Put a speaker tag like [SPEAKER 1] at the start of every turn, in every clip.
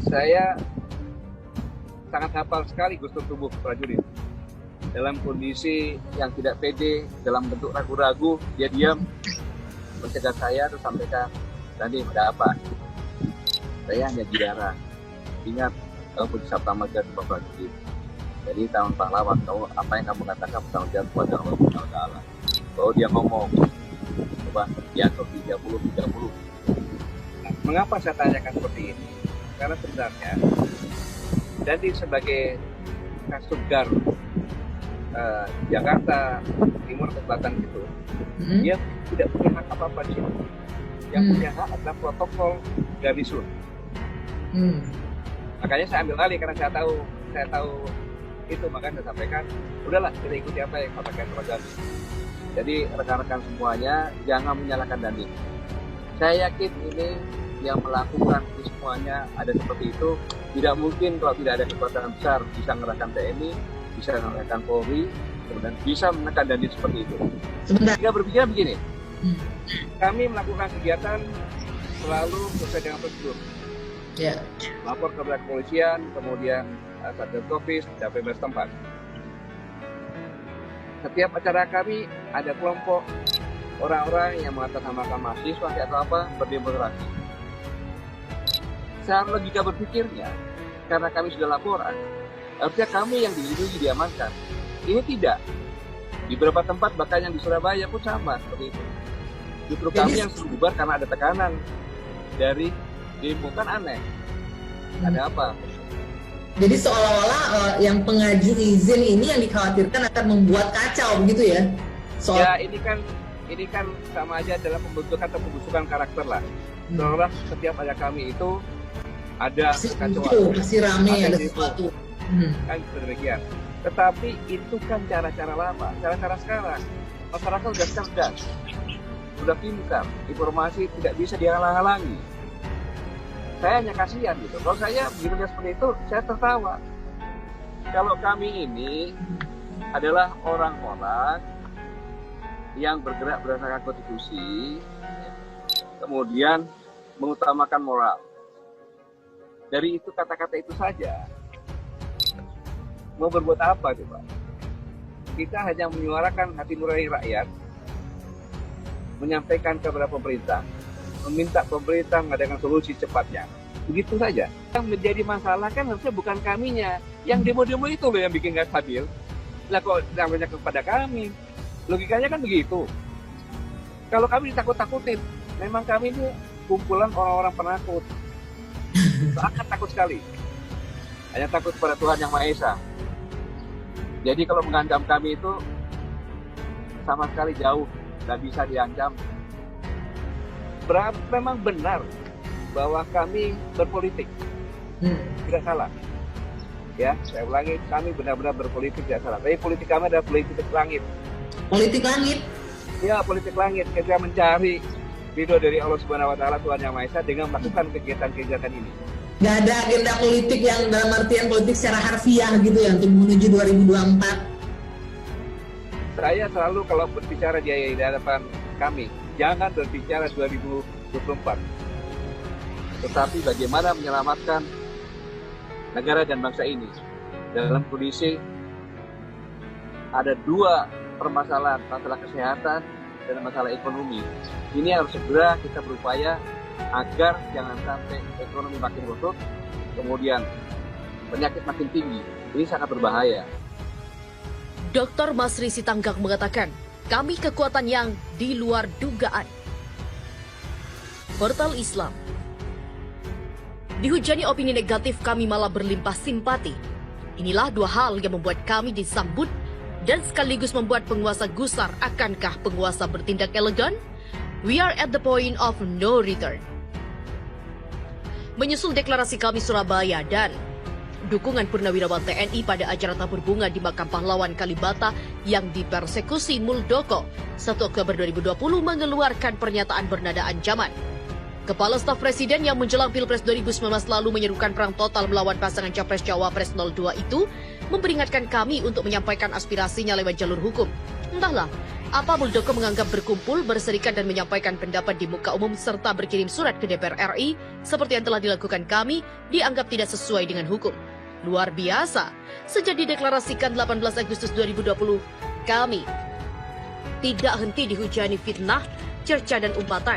[SPEAKER 1] Saya sangat hafal sekali gestur tubuh prajurit. Dalam kondisi yang tidak pede, dalam bentuk ragu-ragu, dia diam, mencegat saya, terus sampaikan, "Tadi ada apa?" Saya hanya bicara, "Ingat, kamu punya sabta marga Sumpah Prajurit. Jadi tahun pahlawan, kamu apa yang kamu katakan bertanggung jawab kepada Allah Subhanahu wa Ta'ala." Bahwa dia ngomong, coba diatur 30-30. Nah, mengapa saya tanyakan seperti ini? Karena sebenarnya Dandi sebagai Kasubgar Jakarta Timur ke Selatan itu, dia tidak punya hak apa-apa sih. Yang punya hak adalah protokol Garnisun. Makanya saya ambil alih karena saya tahu itu, makanya saya sampaikan, udahlah kita ikuti apa yang katakan Pak Dandi. Jadi rekan-rekan semuanya jangan menyalahkan Dandi. Saya yakin ini yang melakukan semuanya ada seperti itu. Tidak mungkin kalau tidak ada kekuatan besar bisa mengerahkan TNI, bisa mengerahkan Polri, kemudian bisa menekan Dandi seperti itu. Jika berbicara begini, kami melakukan kegiatan selalu sesuai dengan prosedur. Lapor ke pihak kepolisian, kemudian Satgas Covid dan PMS tempat. Setiap acara kami ada kelompok orang-orang yang mengatasnamakan mahasiswa atau apa berdemonstrasi. Secara logika berpikirnya, karena kami sudah laporan, harusnya kami yang dilindungi, diamankan. Ini tidak. Di beberapa tempat, bahkan yang di Surabaya pun sama seperti itu. Justru kami yang suruh bubar karena ada tekanan dari demo, kan aneh. Ada apa?
[SPEAKER 2] Jadi seolah-olah yang pengajuan izin ini yang dikhawatirkan akan membuat kacau, begitu ya?
[SPEAKER 1] Ya, ini kan sama aja dalam pembentukan atau pembusukan karakter lah. Seolah setiap ada kami itu ada kekacauan,
[SPEAKER 2] pasti rame, ada sesuatu.
[SPEAKER 1] Kan demikian. Tetapi itu kan cara-cara lama, cara-cara sekarang. Masyarakat sudah cerdas, sudah pintar, informasi tidak bisa dihalang-halangi. Saya hanya kasihan gitu. Kalau saya begitu seperti itu, saya tertawa. Kalau kami ini adalah orang-orang yang bergerak berdasarkan konstitusi, kemudian mengutamakan moral. Dari itu kata-kata itu saja, mau berbuat apa coba? Kita hanya menyuarakan hati nurani rakyat, menyampaikan kepada pemerintah, meminta pemerintah mengadakan solusi cepatnya. Begitu saja. Yang menjadi masalah kan harusnya bukan kaminya. Yang demo-demo itu loh yang bikin nggak stabil. Lah kok namanya kepada kami? Logikanya kan begitu. Kalau kami ditakut-takutin, memang kami ini kumpulan orang-orang penakut. Sangat takut sekali. Hanya takut kepada Tuhan Yang Maha Esa. Jadi kalau mengancam kami itu sama sekali jauh, nggak bisa diancam. Memang benar bahwa kami berpolitik, tidak salah. Ya, saya ulangi, kami benar-benar berpolitik, tidak salah. Tapi politik kami adalah politik langit.
[SPEAKER 2] Politik langit?
[SPEAKER 1] Ya, politik langit. Kita mencari ridho dari Allah Subhanahu wa Ta'ala, Tuhan Yang Maha Esa, dengan melakukan kegiatan-kegiatan ini.
[SPEAKER 2] Nggak ada agenda politik yang dalam artian politik secara harfiah gitu ya untuk menuju 2024?
[SPEAKER 1] Saya selalu kalau berbicara di hadapan kami, jangan berbicara 2024. Tetapi bagaimana menyelamatkan negara dan bangsa ini dalam kondisi ada dua permasalahan, masalah kesehatan dan masalah ekonomi. Ini harus segera kita berupaya agar jangan sampai ekonomi makin rusuk, kemudian penyakit makin tinggi. Ini sangat berbahaya.
[SPEAKER 3] Dr. Masri Sitanggak mengatakan, kami kekuatan yang di luar dugaan. Portal Islam. Dihujani opini negatif, kami malah berlimpah simpati. Inilah dua hal yang membuat kami disambut dan sekaligus membuat penguasa gusar. Akankah penguasa bertindak elegan? We are at the point of no return. Menyusul deklarasi kami Surabaya dan dukungan purnawirawan TNI pada acara tabur bunga di makam pahlawan Kalibata yang dipersekusi Muldoko 1 Oktober 2020 mengeluarkan pernyataan bernada ancaman. Kepala Staf Presiden yang menjelang Pilpres 2019 lalu menyerukan perang total melawan pasangan Capres Cawapres 02 itu memperingatkan kami untuk menyampaikan aspirasinya lewat jalur hukum. Entahlah, Apa Muldoko menganggap berkumpul, berserikat dan menyampaikan pendapat di muka umum serta berkirim surat ke DPR RI seperti yang telah dilakukan kami dianggap tidak sesuai dengan hukum. Luar biasa, sejak dideklarasikan 18 Agustus 2020, kami tidak henti dihujani fitnah, cerca dan umpatan.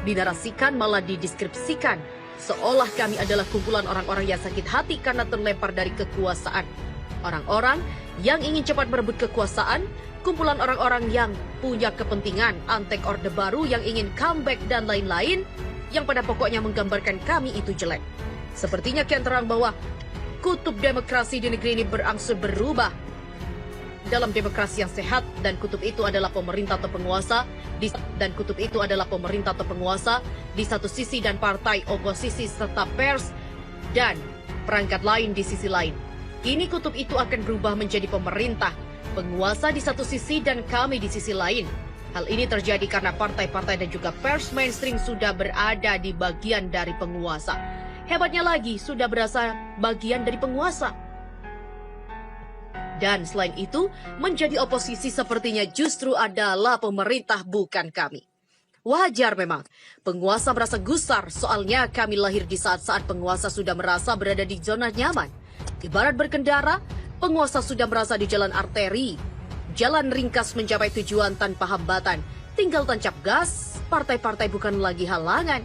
[SPEAKER 3] Dinarasikan malah dideskripsikan seolah kami adalah kumpulan orang-orang yang sakit hati karena terlempar dari kekuasaan. Orang-orang yang ingin cepat merebut kekuasaan, kumpulan orang-orang yang punya kepentingan, antek orde baru yang ingin comeback dan lain-lain, yang pada pokoknya menggambarkan kami itu jelek. Sepertinya kian terang bahwa kutub demokrasi di negeri ini berangsur berubah. Dalam demokrasi yang sehat, dan kutub itu adalah pemerintah atau penguasa, di satu sisi dan partai oposisi serta pers dan perangkat lain di sisi lain. Kini kutub itu akan berubah menjadi pemerintah, penguasa di satu sisi dan kami di sisi lain. Hal ini terjadi karena partai-partai dan juga pers mainstream sudah berada di bagian dari penguasa. Hebatnya lagi, sudah berasa bagian dari penguasa. Dan selain itu, menjadi oposisi sepertinya justru adalah pemerintah, bukan kami. Wajar memang, penguasa merasa gusar, soalnya kami lahir di saat-saat penguasa sudah merasa berada di zona nyaman. Ibarat berkendara, penguasa sudah merasa di jalan arteri. Jalan ringkas mencapai tujuan tanpa hambatan. Tinggal tancap gas, partai-partai bukan lagi halangan.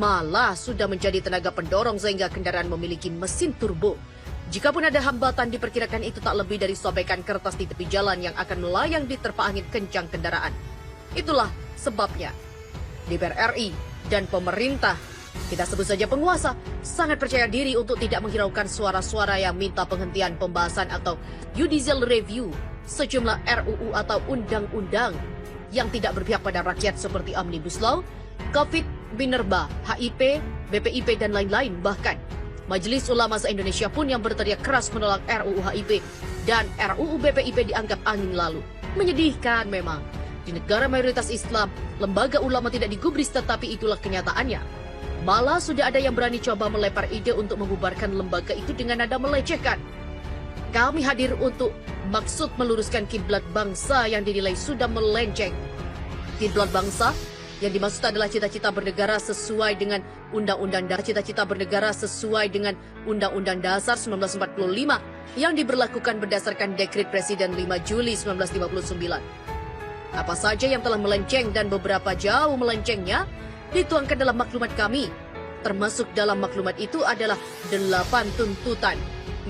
[SPEAKER 3] Malah sudah menjadi tenaga pendorong sehingga kendaraan memiliki mesin turbo. Jikapun ada hambatan, diperkirakan itu tak lebih dari sobekan kertas di tepi jalan yang akan melayang diterpa angin kencang kendaraan. Itulah sebabnya DPR RI dan pemerintah, kita sebut saja penguasa, sangat percaya diri untuk tidak menghiraukan suara-suara yang minta penghentian pembahasan atau judicial review sejumlah RUU atau undang-undang yang tidak berpihak pada rakyat seperti Omnibus Law, COVID, Minerba, HIP, BPIP, dan lain-lain. Bahkan Majelis Ulama se-Indonesia pun yang berteriak keras menolak RUU HIP dan RUU BPIP dianggap angin lalu. Menyedihkan memang. Di negara mayoritas Islam, lembaga ulama tidak digubris, tetapi itulah kenyataannya. Malah sudah ada yang berani coba melempar ide untuk membubarkan lembaga itu dengan nada melecehkan. Kami hadir untuk maksud meluruskan kiblat bangsa yang dinilai sudah melenceng. Kiblat bangsa yang dimaksud adalah cita-cita bernegara sesuai dengan Undang-Undang Dasar 1945 yang diberlakukan berdasarkan Dekret Presiden 5 Juli 1959. Apa saja yang telah melenceng dan beberapa jauh melencengnya dituangkan dalam maklumat kami. Termasuk dalam maklumat itu adalah 8 tuntutan.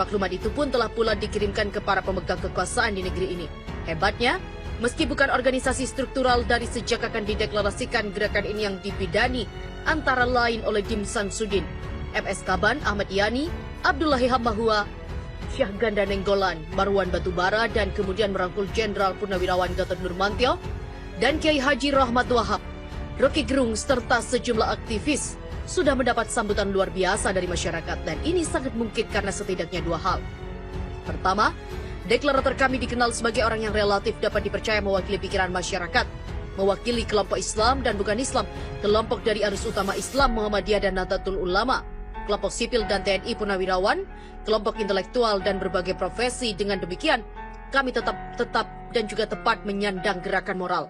[SPEAKER 3] Maklumat itu pun telah pula dikirimkan ke para pemegang kekuasaan di negeri ini. Hebatnya, meski bukan organisasi struktural, dari sejak akan dideklarasikan gerakan ini yang dipidani antara lain oleh Dim Samsudin, MS Kaban, Ahmad Yani, Abdullahi Hambahua, Syah Ganda Nenggolan, Marwan Batubara, dan kemudian merangkul Jenderal Purnawirawan Gatot Nurmantio dan Kiai Haji Rahmat Wahab, Rocky Gerung, serta sejumlah aktivis sudah mendapat sambutan luar biasa dari masyarakat, dan ini sangat mungkin karena setidaknya 2 hal. Pertama, deklarator kami dikenal sebagai orang yang relatif dapat dipercaya mewakili pikiran masyarakat, mewakili kelompok Islam dan bukan Islam, kelompok dari arus utama Islam, Muhammadiyah dan Nahdlatul Ulama, kelompok sipil dan TNI Purnawirawan, kelompok intelektual dan berbagai profesi. Dengan demikian, kami tetap dan juga tepat menyandang gerakan moral.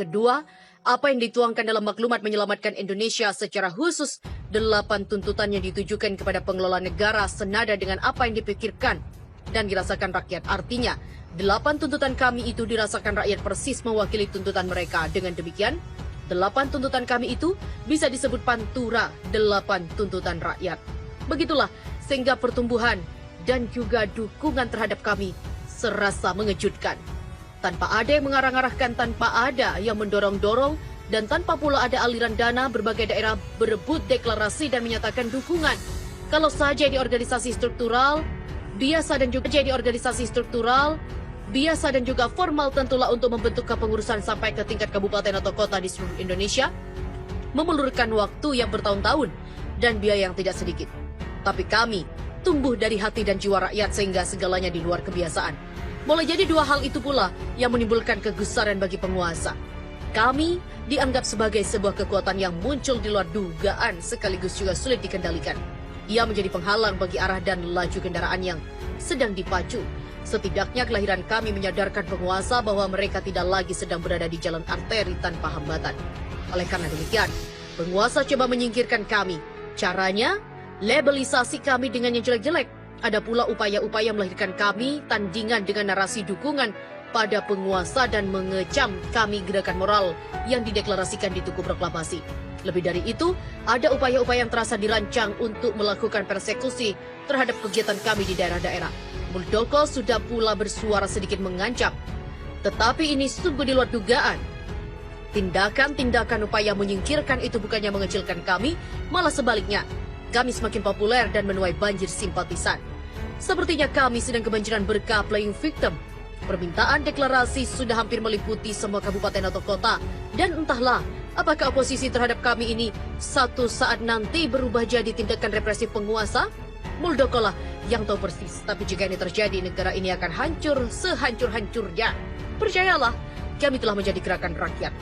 [SPEAKER 3] Kedua, apa yang dituangkan dalam maklumat menyelamatkan Indonesia secara khusus 8 tuntutan yang ditujukan kepada pengelola negara senada dengan apa yang dipikirkan dan dirasakan rakyat. Artinya, 8 tuntutan kami itu dirasakan rakyat persis mewakili tuntutan mereka. Dengan demikian, 8 tuntutan kami itu bisa disebut pantura 8 tuntutan rakyat. Begitulah, sehingga pertumbuhan dan juga dukungan terhadap kami serasa mengejutkan. Tanpa ada yang mengarah-arahkan, tanpa ada yang mendorong-dorong, dan tanpa pula ada aliran dana, berbagai daerah berebut deklarasi dan menyatakan dukungan. Kalau saja di organisasi struktural, biasa dan juga formal, tentulah untuk membentuk kepengurusan sampai ke tingkat kabupaten atau kota di seluruh Indonesia memerlukan waktu yang bertahun-tahun dan biaya yang tidak sedikit. Tapi kami tumbuh dari hati dan jiwa rakyat sehingga segalanya di luar kebiasaan. Boleh jadi 2 hal itu pula yang menimbulkan kegusaran bagi penguasa. Kami dianggap sebagai sebuah kekuatan yang muncul di luar dugaan sekaligus juga sulit dikendalikan. Ia menjadi penghalang bagi arah dan laju kendaraan yang sedang dipacu. Setidaknya kelahiran kami menyadarkan penguasa bahwa mereka tidak lagi sedang berada di jalan arteri tanpa hambatan. Oleh karena demikian, penguasa coba menyingkirkan kami. Caranya, labelisasi kami dengan yang jelek-jelek. Ada pula upaya-upaya melahirkan kami tandingan dengan narasi dukungan pada penguasa dan mengecam kami gerakan moral yang dideklarasikan di Tugu Proklamasi. Lebih dari itu, ada upaya-upaya yang terasa dirancang untuk melakukan persekusi terhadap kegiatan kami di daerah-daerah. Muldoko sudah pula bersuara sedikit mengancam. Tetapi ini sungguh di luar dugaan. Tindakan-tindakan upaya menyingkirkan itu bukannya mengecilkan kami, malah sebaliknya. Kami semakin populer dan menuai banjir simpatisan. Sepertinya kami sedang kebanjiran berkah playing victim. Permintaan deklarasi sudah hampir meliputi semua kabupaten atau kota. Dan entahlah, apakah oposisi terhadap kami ini satu saat nanti berubah jadi tindakan represif penguasa? Muldoko lah yang tahu persis. Tapi jika ini terjadi, negara ini akan hancur sehancur-hancurnya. Percayalah, kami telah menjadi gerakan rakyat.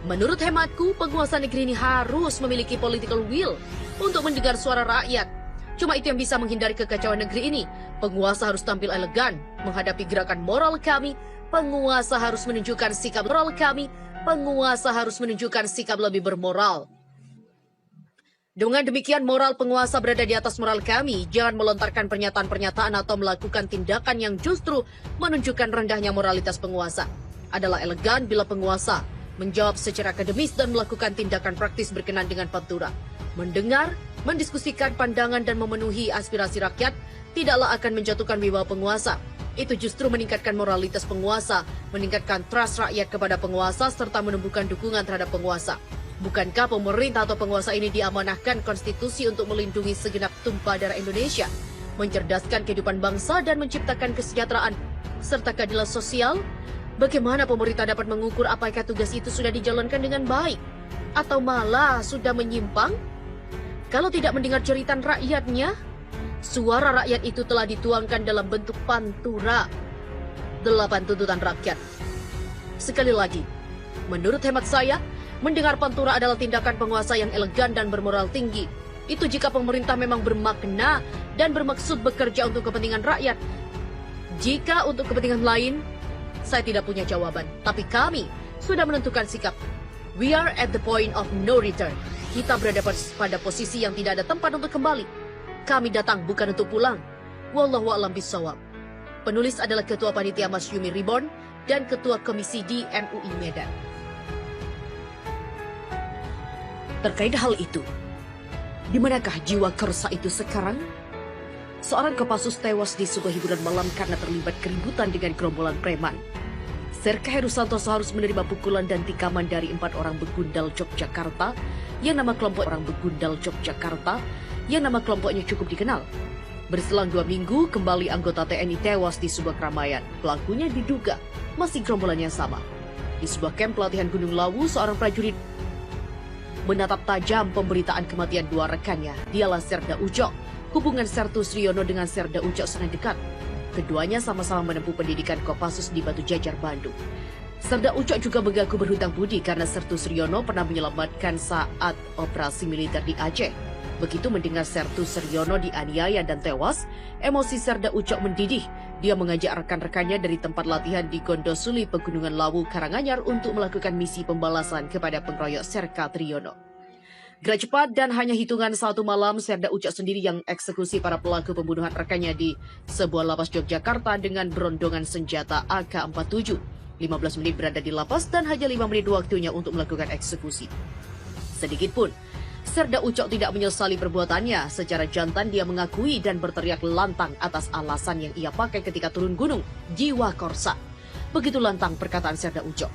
[SPEAKER 3] Menurut hematku, penguasa negeri ini harus memiliki political will untuk mendengar suara rakyat. Cuma itu yang bisa menghindari kekacauan negeri ini. Penguasa harus tampil elegan menghadapi gerakan moral kami. Penguasa harus menunjukkan sikap moral kami. Penguasa harus menunjukkan sikap lebih bermoral. Dengan demikian, moral penguasa berada di atas moral kami. Jangan melontarkan pernyataan-pernyataan atau melakukan tindakan yang justru menunjukkan rendahnya moralitas penguasa. Adalah elegan bila penguasa menjawab secara akademis dan melakukan tindakan praktis berkenan dengan pantura. Mendengar, mendiskusikan pandangan dan memenuhi aspirasi rakyat tidaklah akan menjatuhkan wibawa penguasa. Itu justru meningkatkan moralitas penguasa, meningkatkan trust rakyat kepada penguasa serta menumbuhkan dukungan terhadap penguasa. Bukankah pemerintah atau penguasa ini diamanahkan konstitusi untuk melindungi segenap tumpah darah Indonesia, mencerdaskan kehidupan bangsa dan menciptakan kesejahteraan serta keadilan sosial? Bagaimana pemerintah dapat mengukur apakah tugas itu sudah dijalankan dengan baik atau malah sudah menyimpang? Kalau tidak mendengar jeritan rakyatnya, suara rakyat itu telah dituangkan dalam bentuk pantura. 8 tuntutan rakyat. Sekali lagi, menurut hemat saya, mendengar pantura adalah tindakan penguasa yang elegan dan bermoral tinggi. Itu jika pemerintah memang bermakna dan bermaksud bekerja untuk kepentingan rakyat. Jika untuk kepentingan lain, saya tidak punya jawaban. Tapi kami sudah menentukan sikap. We are at the point of no return. Kita berada pada posisi yang tidak ada tempat untuk kembali. Kami datang bukan untuk pulang. Wallahu a'lam bishawab. Penulis adalah Ketua Panitia Masyumi Reborn dan Ketua Komisi D MUI Medan. Terkait hal itu, di manakah jiwa Korsa itu sekarang? Seorang Kopassus tewas di sebuah hiburan malam karena terlibat keributan dengan gerombolan preman. Serka Heru Santoso harus menerima pukulan dan tikaman dari 4 orang begundal Yogyakarta yang nama kelompoknya cukup dikenal. Berselang 2 minggu, kembali anggota TNI tewas di sebuah keramaian. Pelakunya diduga masih gerombolan yang sama. Di sebuah kamp pelatihan Gunung Lawu, seorang prajurit menatap tajam pemberitaan kematian 2 rekannya. Dialah Serda Ucok. Hubungan Sertu Sriono dengan Serda Ucok sangat dekat. Keduanya sama-sama menempuh pendidikan Kopassus di Batu Jajar, Bandung. Serda Ucok juga mengaku berhutang budi karena Sertu Sriono pernah menyelamatkan saat operasi militer di Aceh. Begitu mendengar Sertu Sriono dianiaya dan tewas, emosi Serda Ucok mendidih. Dia mengajak rekan-rekannya dari tempat latihan di Gondosuli, Pegunungan Lawu, Karanganyar untuk melakukan misi pembalasan kepada pengeroyok Serka Triono. Gerak cepat dan hanya hitungan 1 malam, Serda Ucok sendiri yang eksekusi para pelaku pembunuhan rekannya di sebuah lapas Yogyakarta dengan berondongan senjata AK-47. 15 menit berada di lapas dan hanya 5 menit waktunya untuk melakukan eksekusi. Sedikitpun Serda Ucok tidak menyesali perbuatannya. Secara jantan dia mengakui dan berteriak lantang atas alasan yang ia pakai ketika turun gunung. Jiwa Korsa. Begitu lantang perkataan Serda Ucok.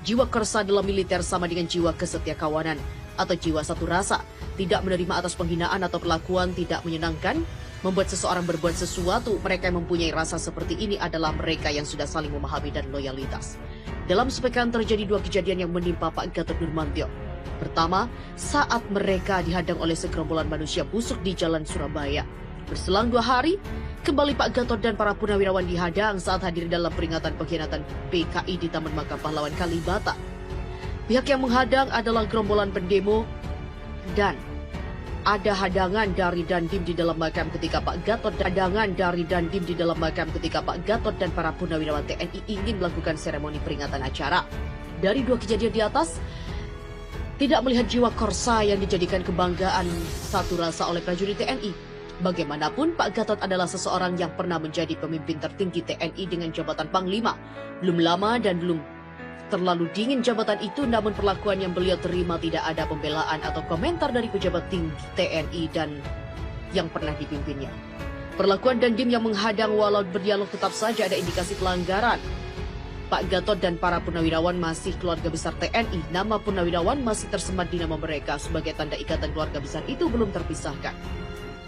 [SPEAKER 3] Jiwa Korsa dalam militer sama dengan jiwa kesetiakawanan atau jiwa satu rasa. Tidak menerima atas penghinaan atau perlakuan tidak menyenangkan. Membuat seseorang berbuat sesuatu, mereka yang mempunyai rasa seperti ini adalah mereka yang sudah saling memahami dan loyalitas. Dalam sepekan terjadi 2 kejadian yang menimpa Pak Gatot Nurmantio. Pertama, saat mereka dihadang oleh segerombolan manusia busuk di jalan Surabaya. Berselang 2 hari, kembali Pak Gatot dan para purnawirawan dihadang saat hadir dalam peringatan pengkhianatan PKI di Taman Makam Pahlawan Kalibata. Pihak yang menghadang adalah gerombolan pendemo dan ada hadangan dari Dandim di dalam makam ketika Pak Gatot dan para purnawirawan TNI ingin melakukan seremoni peringatan acara. Dari dua kejadian di atas, tidak melihat jiwa korsa yang dijadikan kebanggaan satu rasa oleh prajurit TNI. Bagaimanapun, Pak Gatot adalah seseorang yang pernah menjadi pemimpin tertinggi TNI dengan jabatan Panglima. Belum lama dan belum terlalu dingin jabatan itu, namun perlakuan yang beliau terima tidak ada pembelaan atau komentar dari pejabat tinggi TNI dan yang pernah dipimpinnya. Perlakuan Dandim yang menghadang walau berdialog tetap saja ada indikasi pelanggaran. Pak Gatot dan para purnawirawan masih keluarga besar TNI. Nama purnawirawan masih tersemat di nama mereka sebagai tanda ikatan keluarga besar itu belum terpisahkan.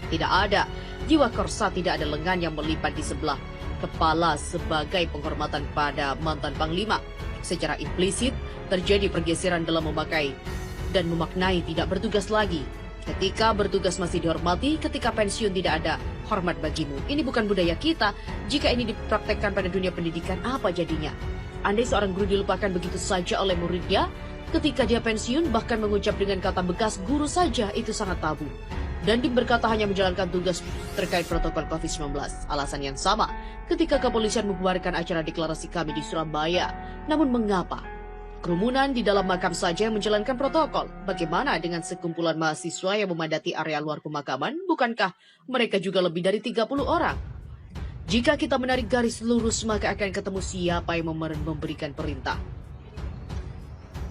[SPEAKER 3] Tidak ada jiwa korsa, tidak ada lengan yang melipat di sebelah kepala sebagai penghormatan pada mantan Panglima. Secara implisit, terjadi pergeseran dalam memakai dan memaknai tidak bertugas lagi. Ketika bertugas masih dihormati, ketika pensiun tidak ada hormat bagimu. Ini bukan budaya kita. Jika ini dipraktekkan pada dunia pendidikan, apa jadinya? Andai seorang guru dilupakan begitu saja oleh muridnya, ketika dia pensiun bahkan mengucap dengan kata bekas guru saja, itu sangat tabu. Dandim berkata hanya menjalankan tugas terkait protokol COVID-19. Alasan yang sama ketika kepolisian membubarkan acara deklarasi kami di Surabaya. Namun mengapa kerumunan di dalam makam saja yang menjalankan protokol? Bagaimana dengan sekumpulan mahasiswa yang memadati area luar pemakaman? Bukankah mereka juga lebih dari 30 orang? Jika kita menarik garis lurus, maka akan ketemu siapa yang memberikan perintah.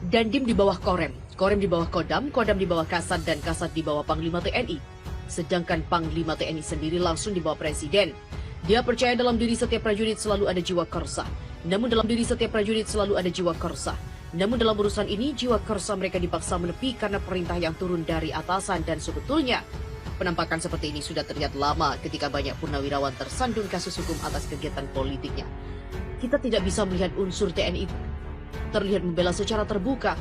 [SPEAKER 3] Dandim di bawah Korem, Korem di bawah Kodam, Kodam di bawah Kasat, dan Kasat di bawah Panglima TNI. Sedangkan Panglima TNI sendiri langsung di bawah Presiden. Dia percaya dalam diri setiap prajurit selalu ada jiwa korsa. Namun dalam urusan ini, jiwa korsa mereka dipaksa menepi karena perintah yang turun dari atasan. Dan sebetulnya, penampakan seperti ini sudah terlihat lama ketika banyak purnawirawan tersandung kasus hukum atas kegiatan politiknya. Kita tidak bisa melihat unsur TNI terlihat membela secara terbuka.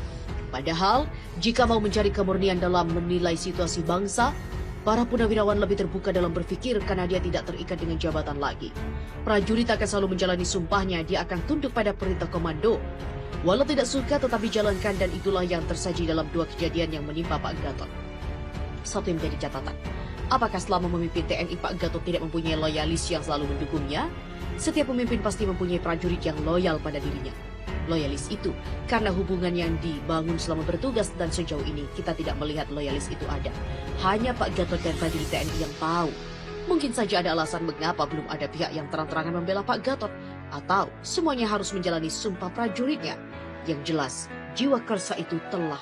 [SPEAKER 3] Padahal, jika mau mencari kemurnian dalam menilai situasi bangsa, para purnawirawan lebih terbuka dalam berpikir karena dia tidak terikat dengan jabatan lagi. Prajurit akan selalu menjalani sumpahnya, dia akan tunduk pada perintah komando. Walau tidak suka tetapi jalankan, dan itulah yang tersaji dalam dua kejadian yang menimpa Pak Gatot. Satu yang menjadi catatan, apakah selama memimpin TNI Pak Gatot tidak mempunyai loyalis yang selalu mendukungnya? Setiap pemimpin pasti mempunyai prajurit yang loyal pada dirinya. Loyalis itu karena hubungan yang dibangun selama bertugas, dan sejauh ini kita tidak melihat loyalis itu ada. Hanya Pak Gatot dan prajurit TNI yang tahu. Mungkin saja ada alasan mengapa belum ada pihak yang terang-terangan membela Pak Gatot, atau semuanya harus menjalani sumpah prajuritnya. Yang jelas, jiwa kersa itu telah